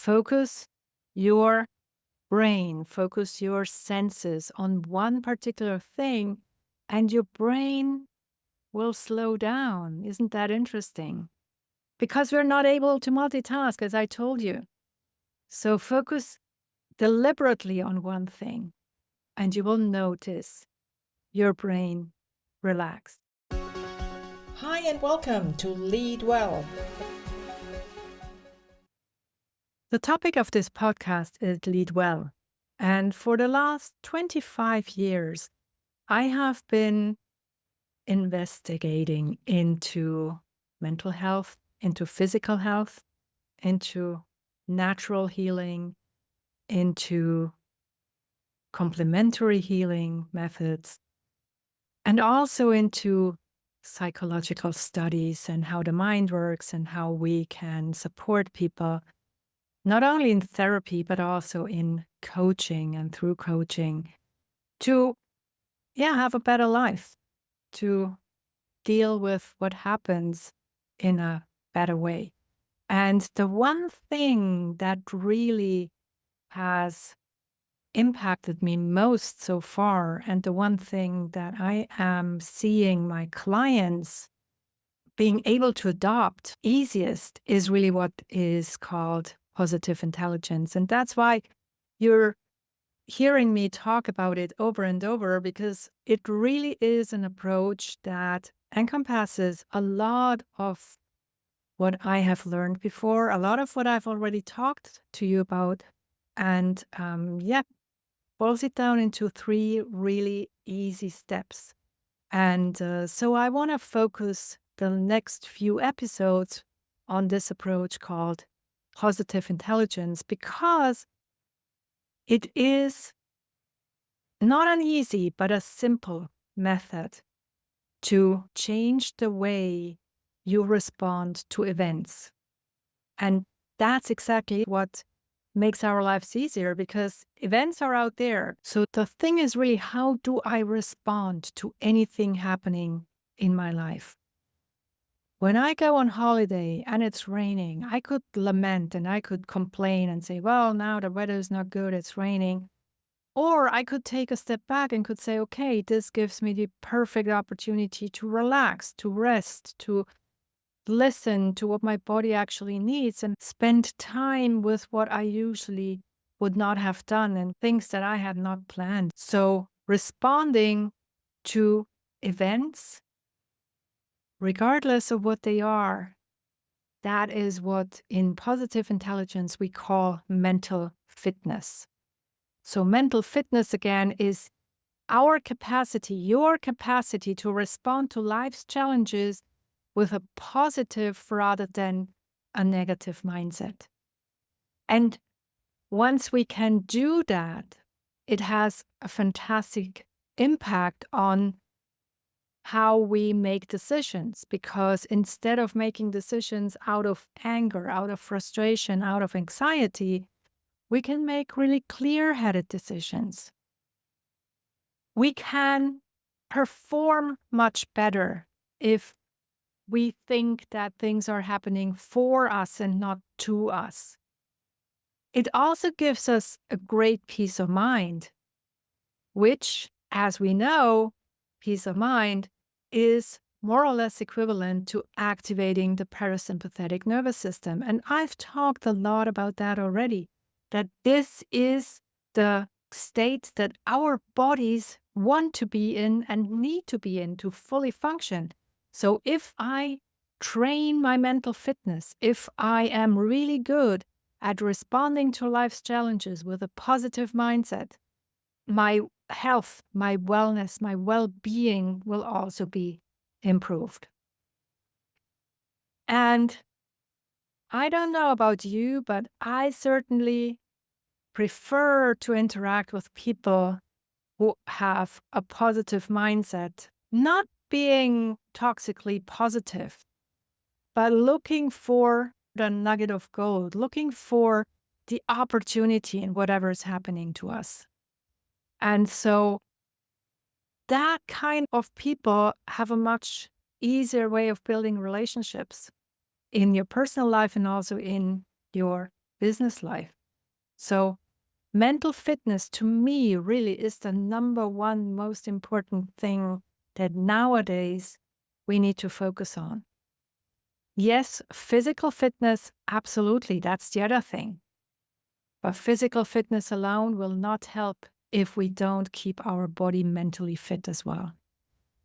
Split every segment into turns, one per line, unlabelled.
Focus your brain, focus your senses on one particular thing, and your brain will slow down. Isn't that interesting? Because we're not able to multitask, as I told you. So focus deliberately on one thing, and you will notice your brain relax.
Hi, and welcome to Lead Well.
The topic of this podcast is Lead Well. And for the last 25 years, I have been investigating into mental health, into physical health, into natural healing, into complementary healing methods, and also into psychological studies and how the mind works and how we can support people, not only in therapy, but also in coaching and through coaching to, have a better life, to deal with what happens in a better way. And the one thing that really has impacted me most so far, and the one thing that I am seeing my clients being able to adopt easiest, is really what is called positive intelligence. And that's why you're hearing me talk about it over and over, because it really is an approach that encompasses a lot of what I have learned before, a lot of what I've already talked to you about, and boils it down into 3 really easy steps. And so I want to focus the next few episodes on this approach called positive intelligence, because it is not an easy, but a simple method to change the way you respond to events. And that's exactly what makes our lives easier, because events are out there. So the thing is really, how do I respond to anything happening in my life? When I go on holiday and it's raining, I could lament and I could complain and say, well, now the weather is not good, it's raining. Or I could take a step back and could say, okay, this gives me the perfect opportunity to relax, to rest, to listen to what my body actually needs and spend time with what I usually would not have done and things that I had not planned. So responding to events, regardless of what they are, that is what in positive intelligence we call mental fitness. So mental fitness, again, is our capacity, your capacity to respond to life's challenges with a positive rather than a negative mindset. And once we can do that, it has a fantastic impact on how we make decisions, because instead of making decisions out of anger, out of frustration, out of anxiety, we can make really clear-headed decisions. We can perform much better if we think that things are happening for us and not to us. It also gives us a great peace of mind, which, as we know, peace of mind is more or less equivalent to activating the parasympathetic nervous system. And I've talked a lot about that already, that this is the state that our bodies want to be in and need to be in to fully function. So if I train my mental fitness, if I am really good at responding to life's challenges with a positive mindset, my health, my wellness, my well-being will also be improved. And I don't know about you, but I certainly prefer to interact with people who have a positive mindset, not being toxically positive, but looking for the nugget of gold, looking for the opportunity in whatever is happening to us. And so that kind of people have a much easier way of building relationships in your personal life and also in your business life. So mental fitness to me really is the number one most important thing that nowadays we need to focus on. Yes, physical fitness, absolutely, that's the other thing. But physical fitness alone will not help if we don't keep our body mentally fit as well.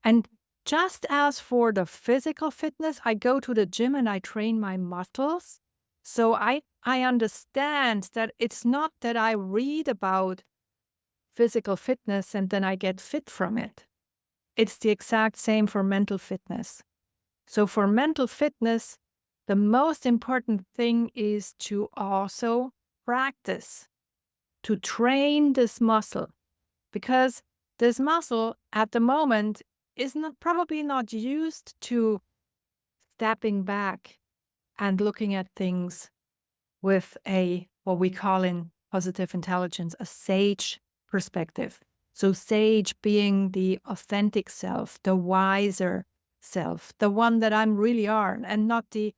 And just as for the physical fitness, I go to the gym and I train my muscles. So I understand that it's not that I read about physical fitness and then I get fit from it. It's the exact same for mental fitness. So for mental fitness, the most important thing is to also practice, to train this muscle, because this muscle at the moment is probably not used to stepping back and looking at things with what we call in positive intelligence, a sage perspective. So sage being the authentic self, the wiser self, the one that I'm really are, and not the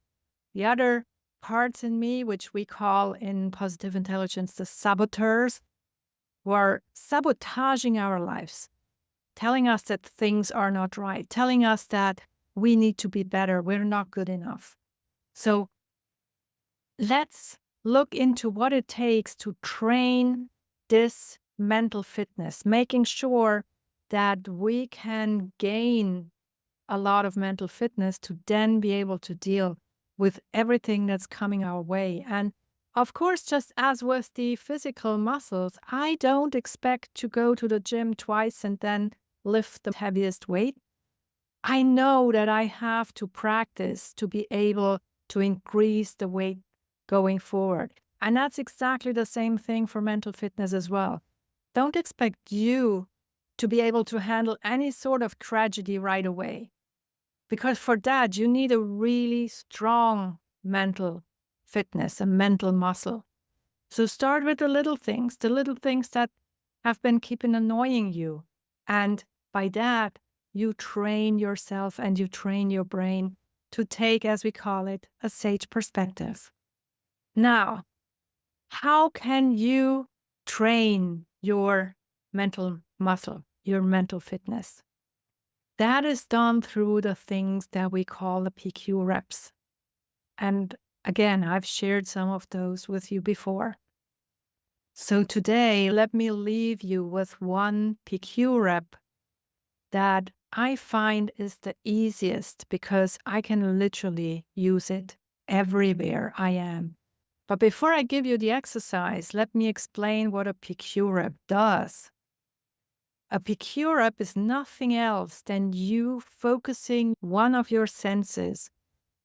other parts in me, which we call in positive intelligence the saboteurs, who are sabotaging our lives, telling us that things are not right, telling us that we need to be better, we're not good enough. So let's look into what it takes to train this mental fitness, making sure that we can gain a lot of mental fitness to then be able to deal with everything that's coming our way. And of course, just as with the physical muscles, I don't expect to go to the gym twice and then lift the heaviest weight. I know that I have to practice to be able to increase the weight going forward. And that's exactly the same thing for mental fitness as well. Don't expect you to be able to handle any sort of tragedy right away, because for that, you need a really strong mental fitness, a mental muscle. So start with the little things that have been keeping annoying you. And by that, you train yourself and you train your brain to take, as we call it, a sage perspective. Now, how can you train your mental muscle, your mental fitness? That is done through the things that we call the PQ reps. And again, I've shared some of those with you before. So today, let me leave you with one PQ rep that I find is the easiest because I can literally use it everywhere I am. But before I give you the exercise, let me explain what a PQ rep does. A PQ rep is nothing else than you focusing one of your senses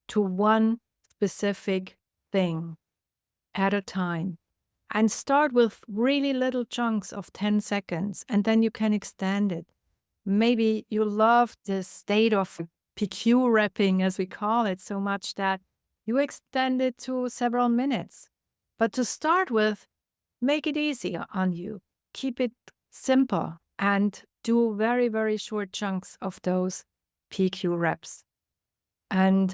to one specific thing at a time. And start with really little chunks of 10 seconds, and then you can extend it. Maybe you love this state of PQ repping, as we call it, so much that you extend it to several minutes. But to start with, make it easy on you. Keep it simple and do very, very short chunks of those PQ reps. And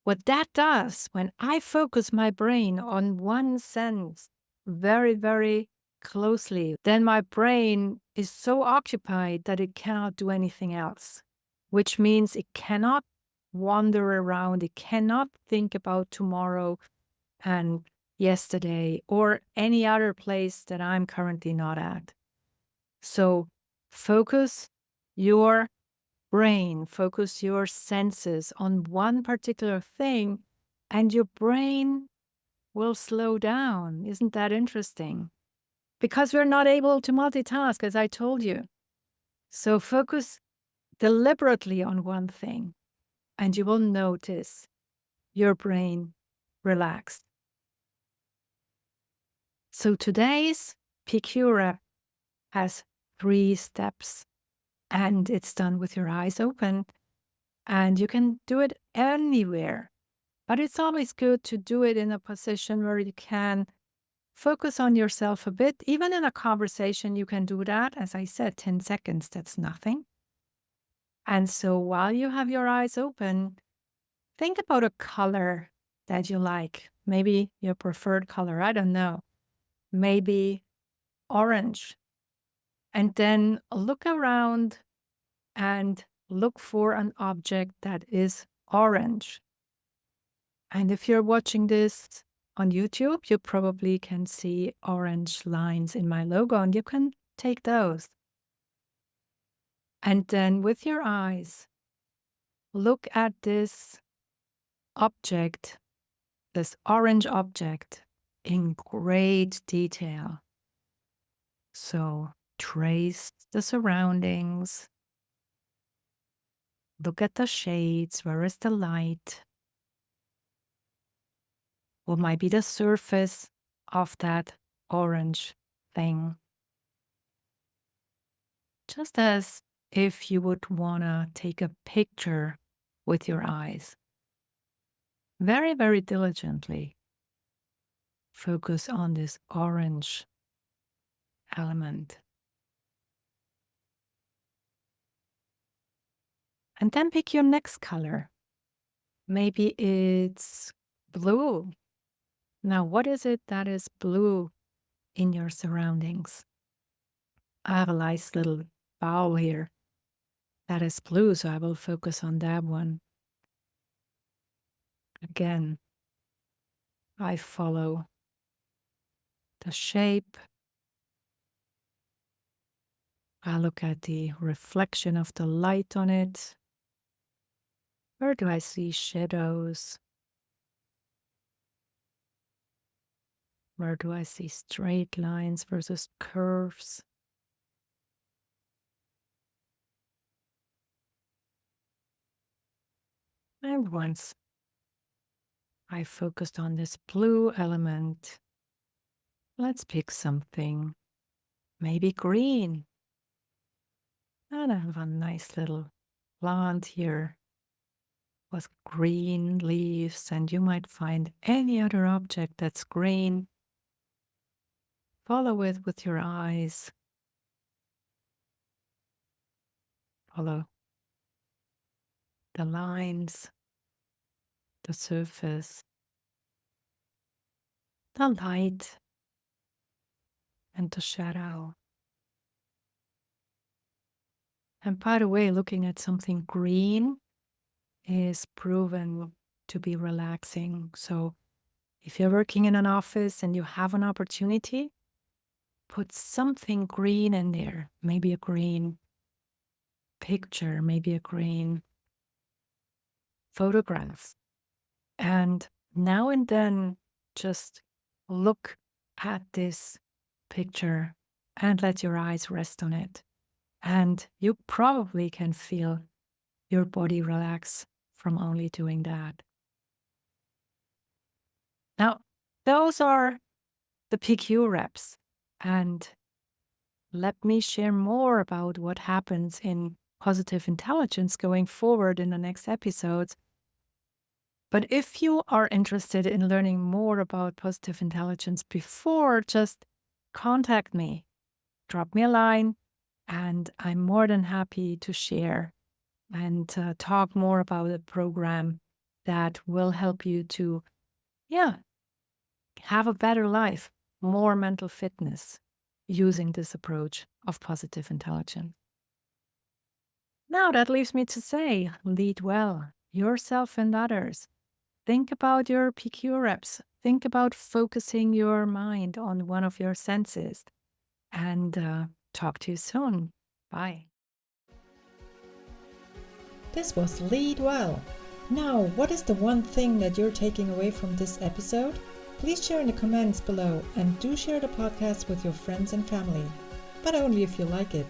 what that does, when I focus my brain on one sense very, very closely, then my brain is so occupied that it cannot do anything else, which means it cannot wander around, it cannot think about tomorrow and yesterday or any other place that I'm currently not at. So focus your brain, focus your senses on one particular thing, and your brain will slow down. Isn't that interesting? Because we're not able to multitask, as I told you. So focus deliberately on one thing, and you will notice your brain relaxed. So today's PQ rep has 3 steps. And it's done with your eyes open. And you can do it anywhere. But it's always good to do it in a position where you can focus on yourself a bit. Even in a conversation, you can do that. As I said, 10 seconds, that's nothing. And so while you have your eyes open, think about a color that you like. maybe your preferred color, I don't know, maybe orange. And then look around and look for an object that is orange. And if you're watching this on YouTube, you probably can see orange lines in my logo, and you can take those. And then with your eyes, look at this object, this orange object, in great detail. So trace the surroundings. Look at the shades. Where is the light? What might be the surface of that orange thing? Just as if you would want to take a picture with your eyes. Very, very diligently focus on this orange element. And then pick your next color. Maybe it's blue. Now, what is it that is blue in your surroundings? I have a nice little bowl here that is blue, so I will focus on that one. Again, I follow the shape. I look at the reflection of the light on it. Where do I see shadows? Where do I see straight lines versus curves? And once I focused on this blue element, let's pick something, maybe green. And I have a nice little plant here with green leaves, and you might find any other object that's green. Follow it with your eyes. Follow the lines, the surface, the light, and the shadow. And by the way, looking at something green is proven to be relaxing. So if you're working in an office and you have an opportunity, put something green in there. Maybe a green picture, maybe a green photograph. And now and then just look at this picture and let your eyes rest on it. And you probably can feel your body relax from only doing that. Now, those are the PQ reps. And let me share more about what happens in positive intelligence going forward in the next episodes. But if you are interested in learning more about positive intelligence before, just contact me, drop me a line, and I'm more than happy to share and talk more about a program that will help you to, have a better life, more mental fitness using this approach of positive intelligence. Now that leaves me to say, lead well, yourself and others. Think about your PQ reps. Think about focusing your mind on one of your senses. And talk to you soon. Bye.
This was Lead Well. Now, what is the one thing that you're taking away from this episode? Please share in the comments below, and do share the podcast with your friends and family, but only if you like it.